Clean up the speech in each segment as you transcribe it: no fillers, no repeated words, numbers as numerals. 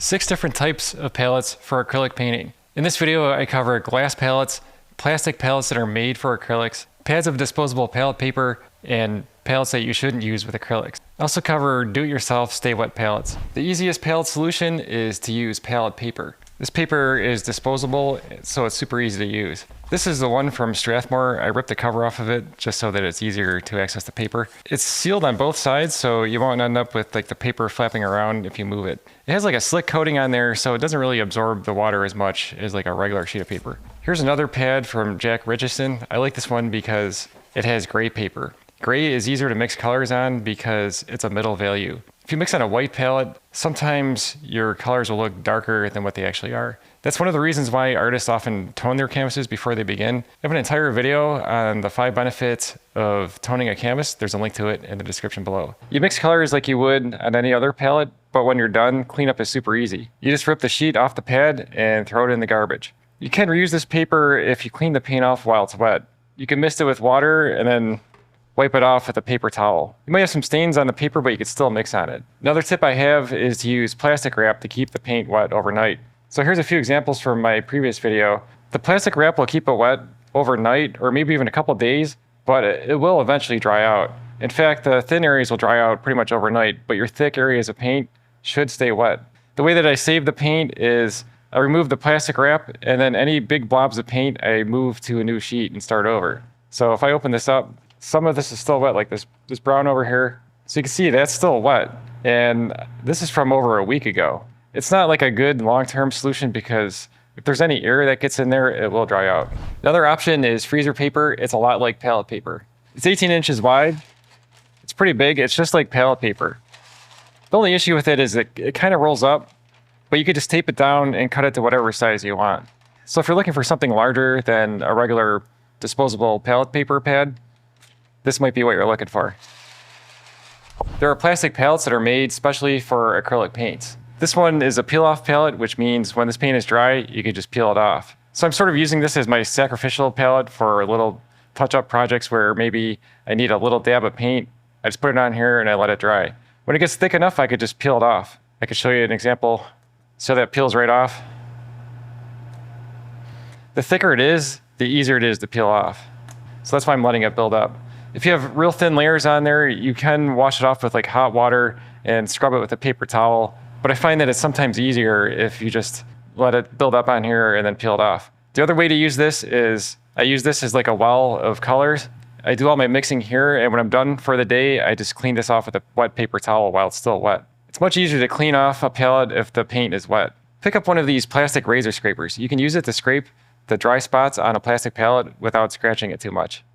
6 different types of palettes for acrylic painting. In this video, I cover glass palettes, plastic palettes that are made for acrylics, pads of disposable palette paper, and palettes that you shouldn't use with acrylics. I also cover do-it-yourself Stay Wet palettes. The easiest palette solution is to use palette paper. This paper is disposable, so it's super easy to use. This is the one from Strathmore. I ripped the cover off of it just so that it's easier to access the paper. It's sealed on both sides, so you won't end up with like the paper flapping around if you move it. It has like a slick coating on there, so it doesn't really absorb the water as much as like a regular sheet of paper. Here's another pad from Jack Richardson. I like this one because it has gray paper. Gray is easier to mix colors on because it's a middle value. If you mix on a white palette, sometimes your colors will look darker than what they actually are. That's one of the reasons why artists often tone their canvases before they begin. I have an entire video on the 5 benefits of toning a canvas. There's a link to it in the description below. You mix colors like you would on any other palette, but when you're done, cleanup is super easy. You just rip the sheet off the pad and throw it in the garbage. You can reuse this paper if you clean the paint off while it's wet. You can mist it with water and then wipe it off with a paper towel. You might have some stains on the paper, but you can still mix on it. Another tip I have is to use plastic wrap to keep the paint wet overnight. So here's a few examples from my previous video. The plastic wrap will keep it wet overnight or maybe even a couple days, but it will eventually dry out. In fact, the thin areas will dry out pretty much overnight, but your thick areas of paint should stay wet. The way that I save the paint is I remove the plastic wrap, and then any big blobs of paint I move to a new sheet and start over. So if I open this up, some of this is still wet, like this brown over here. So you can see that's still wet. And this is from over a week ago. It's not like a good long-term solution because if there's any air that gets in there, it will dry out. Another option is freezer paper. It's a lot like palette paper. It's 18 inches wide. It's pretty big. It's just like palette paper. The only issue with it is it kind of rolls up, but you could just tape it down and cut it to whatever size you want. So if you're looking for something larger than a regular disposable palette paper pad, this might be what you're looking for. There are plastic palettes that are made specially for acrylic paints. This one is a peel-off palette, which means when this paint is dry, you can just peel it off. So I'm sort of using this as my sacrificial palette for little touch-up projects where maybe I need a little dab of paint. I just put it on here and I let it dry. When it gets thick enough, I could just peel it off. I could show you an example. So that peels right off. The thicker it is, the easier it is to peel off. So that's why I'm letting it build up. If you have real thin layers on there, you can wash it off with like hot water and scrub it with a paper towel. But I find that it's sometimes easier if you just let it build up on here and then peel it off. The other way to use this is I use this as like a well of colors. I do all my mixing here, and when I'm done for the day, I just clean this off with a wet paper towel while it's still wet. It's much easier to clean off a palette if the paint is wet. Pick up one of these plastic razor scrapers. You can use it to scrape the dry spots on a plastic palette without scratching it too much.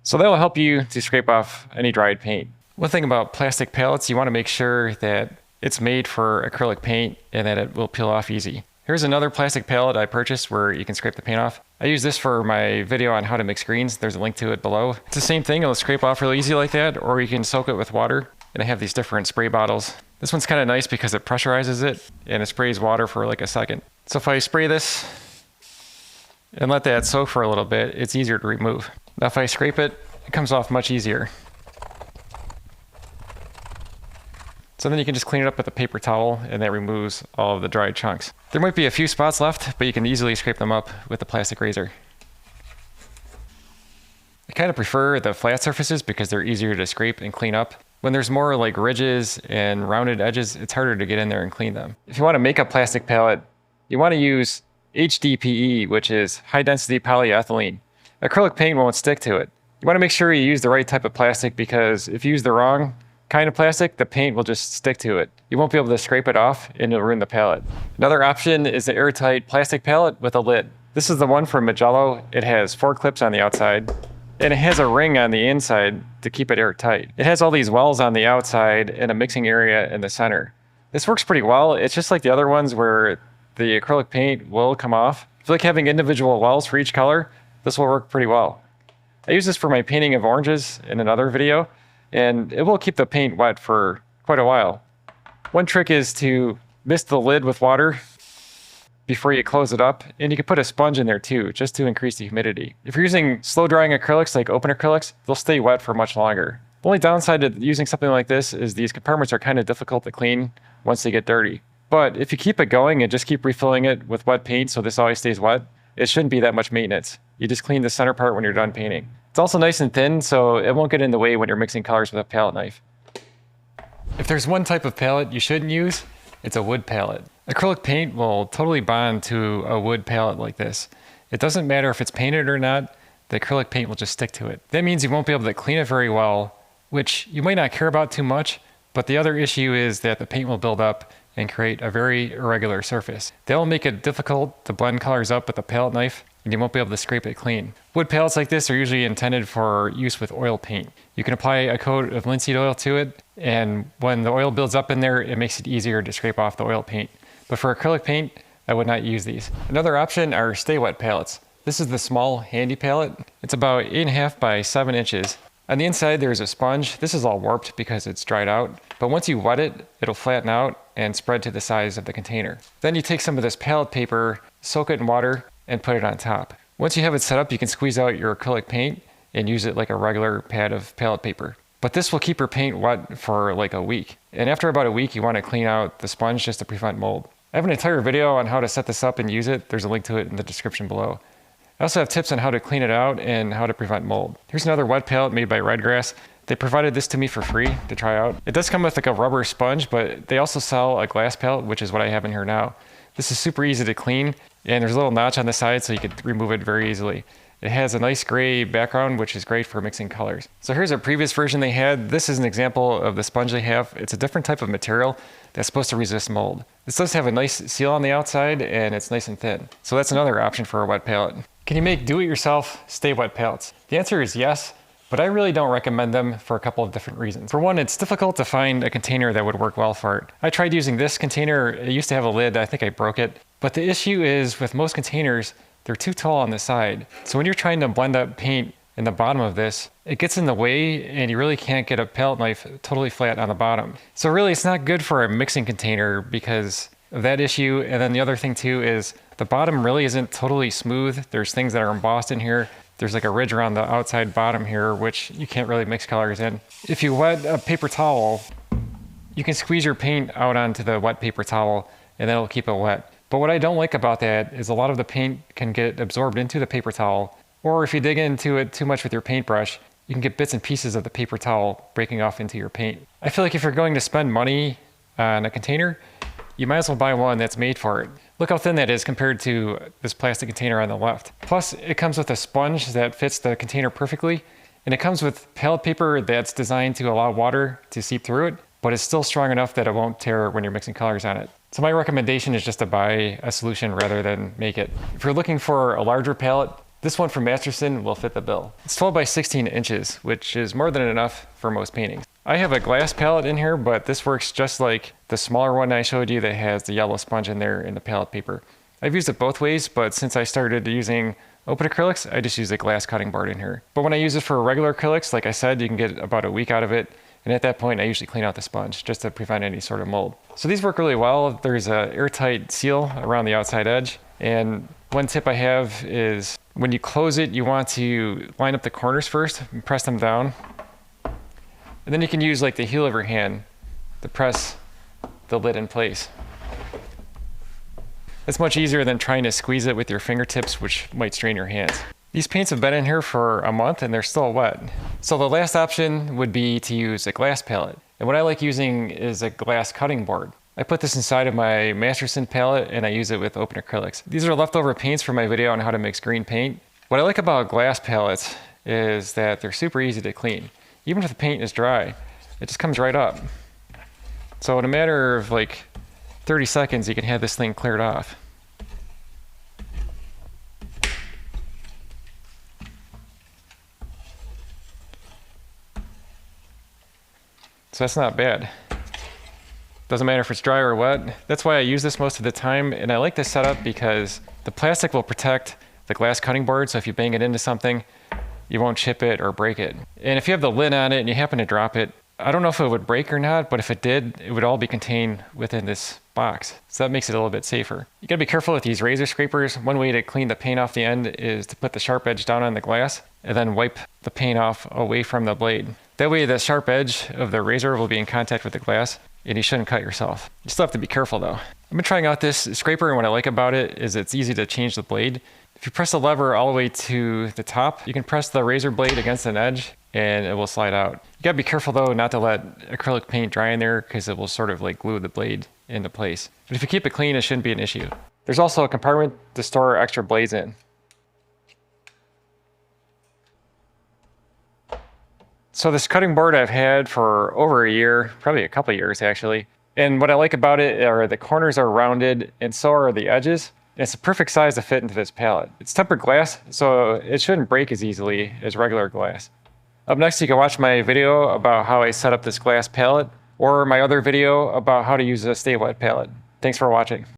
So that will help you to scrape off any dried paint. One thing about plastic palettes, you want to make sure that it's made for acrylic paint and that it will peel off easy. Here's another plastic palette I purchased where you can scrape the paint off. I use this for my video on how to mix greens. There's a link to it below. It's the same thing, it'll scrape off real easy like that, or you can soak it with water. And I have these different spray bottles. This one's kind of nice because it pressurizes it and it sprays water for like a second. So if I spray this and let that soak for a little bit, it's easier to remove. Now if I scrape it, it comes off much easier. So then you can just clean it up with a paper towel and that removes all of the dried chunks. There might be a few spots left, but you can easily scrape them up with a plastic razor. I kind of prefer the flat surfaces because they're easier to scrape and clean up. When there's more like ridges and rounded edges, it's harder to get in there and clean them. If you want to make a plastic palette, you want to use HDPE, which is high density polyethylene. Acrylic paint won't stick to it. You want to make sure you use the right type of plastic because if you use the wrong kind of plastic, the paint will just stick to it. You won't be able to scrape it off and it'll ruin the palette. Another option is the Airtight plastic palette with a lid. This is the one from Magello. It has 4 clips on the outside and it has a ring on the inside to keep it airtight. It has all these wells on the outside and a mixing area in the center. This works pretty well. It's just like the other ones where the acrylic paint will come off. If you like having individual wells for each color, this will work pretty well. I use this for my painting of oranges in another video, and it will keep the paint wet for quite a while. One trick is to mist the lid with water before you close it up, and you can put a sponge in there too, just to increase the humidity. If you're using slow drying acrylics like open acrylics, they'll stay wet for much longer. The only downside to using something like this is these compartments are kind of difficult to clean once they get dirty. But if you keep it going and just keep refilling it with wet paint so this always stays wet, it shouldn't be that much maintenance. You just clean the center part when you're done painting. It's also nice and thin, so it won't get in the way when you're mixing colors with a palette knife. If there's one type of palette you shouldn't use, it's a wood palette. Acrylic paint will totally bond to a wood palette like this. It doesn't matter if it's painted or not, the acrylic paint will just stick to it. That means you won't be able to clean it very well, which you might not care about too much, but the other issue is that the paint will build up and create a very irregular surface. That will make it difficult to blend colors up with a palette knife, and you won't be able to scrape it clean. Wood palettes like this are usually intended for use with oil paint. You can apply a coat of linseed oil to it, and when the oil builds up in there, it makes it easier to scrape off the oil paint. But for acrylic paint, I would not use these. Another option are Stay Wet palettes. This is the small handy palette. It's about 8.5 by 7 inches. On the inside, there's a sponge. This is all warped because it's dried out. But once you wet it, it'll flatten out and spread to the size of the container. Then you take some of this palette paper, soak it in water, and put it on top. Once you have it set up, you can squeeze out your acrylic paint and use it like a regular pad of palette paper. But this will keep your paint wet for like a week. And after about a week, you want to clean out the sponge just to prevent mold. I have an entire video on how to set this up and use it. There's a link to it in the description below. I also have tips on how to clean it out and how to prevent mold. Here's another wet palette made by Redgrass. They provided this to me for free to try out. It does come with like a rubber sponge, but they also sell a glass palette, which is what I have in here now. This is super easy to clean, and there's a little notch on the side so you can remove it very easily. It has a nice gray background, which is great for mixing colors. So here's a previous version they had. This is an example of the sponge they have. It's a different type of material that's supposed to resist mold. This does have a nice seal on the outside, and it's nice and thin. So that's another option for a wet palette. Can you make do-it-yourself Stay Wet palettes? The answer is yes, but I really don't recommend them for a couple of different reasons. For one, it's difficult to find a container that would work well for it. I tried using this container. It used to have a lid. I think I broke it. But the issue is with most containers, they're too tall on the side. So when you're trying to blend up paint in the bottom of this, it gets in the way and you really can't get a palette knife totally flat on the bottom. So really it's not good for a mixing container because of that issue. And then the other thing too is the bottom really isn't totally smooth. There's things that are embossed in here. There's like a ridge around the outside bottom here, which you can't really mix colors in. If you wet a paper towel, you can squeeze your paint out onto the wet paper towel and that'll keep it wet. But what I don't like about that is a lot of the paint can get absorbed into the paper towel, or if you dig into it too much with your paintbrush, you can get bits and pieces of the paper towel breaking off into your paint. I feel like if you're going to spend money on a container, you might as well buy one that's made for it. Look how thin that is compared to this plastic container on the left. Plus, it comes with a sponge that fits the container perfectly, and it comes with palette paper that's designed to allow water to seep through it, but it's still strong enough that it won't tear when you're mixing colors on it. So my recommendation is just to buy a solution rather than make it. If you're looking for a larger palette, this one from Masterson will fit the bill. It's 12 by 16 inches, which is more than enough for most paintings. I have a glass palette in here, but this works just like the smaller one I showed you that has the yellow sponge in there and the palette paper. I've used it both ways, but since I started using open acrylics, I just use a glass cutting board in here. But when I use it for regular acrylics, like I said, you can get about a week out of it. And at that point, I usually clean out the sponge just to prevent any sort of mold. So these work really well. There's an airtight seal around the outside edge. And one tip I have is when you close it, you want to line up the corners first and press them down. And then you can use like the heel of your hand to press the lid in place. It's much easier than trying to squeeze it with your fingertips, which might strain your hands. These paints have been in here for a month and they're still wet. So the last option would be to use a glass palette. And what I like using is a glass cutting board. I put this inside of my Masterson palette and I use it with open acrylics. These are leftover paints from my video on how to mix green paint. What I like about glass palettes is that they're super easy to clean. Even if the paint is dry, it just comes right up. So in a matter of like 30 seconds, you can have this thing cleared off. So that's not bad. Doesn't matter if it's dry or wet. That's why I use this most of the time, and I like this setup because the plastic will protect the glass cutting board, so if you bang it into something, you won't chip it or break it. And if you have the lid on it and you happen to drop it, I don't know if it would break or not, but if it did, it would all be contained within this box. So that makes it a little bit safer. You gotta be careful with these razor scrapers. One way to clean the paint off the end is to put the sharp edge down on the glass and then wipe the paint off away from the blade. That way the sharp edge of the razor will be in contact with the glass, and you shouldn't cut yourself. You still have to be careful though. I've been trying out this scraper, and what I like about it is it's easy to change the blade. If you press the lever all the way to the top, you can press the razor blade against an edge and it will slide out. You gotta be careful though not to let acrylic paint dry in there, because it will sort of like glue the blade into place. But if you keep it clean, it shouldn't be an issue. There's also a compartment to store extra blades in. So this cutting board I've had for over a year, probably a couple of years actually. And what I like about it are the corners are rounded and so are the edges. And it's a perfect size to fit into this palette. It's tempered glass, so it shouldn't break as easily as regular glass. Up next, you can watch my video about how I set up this glass palette, or my other video about how to use a Stay Wet palette. Thanks for watching.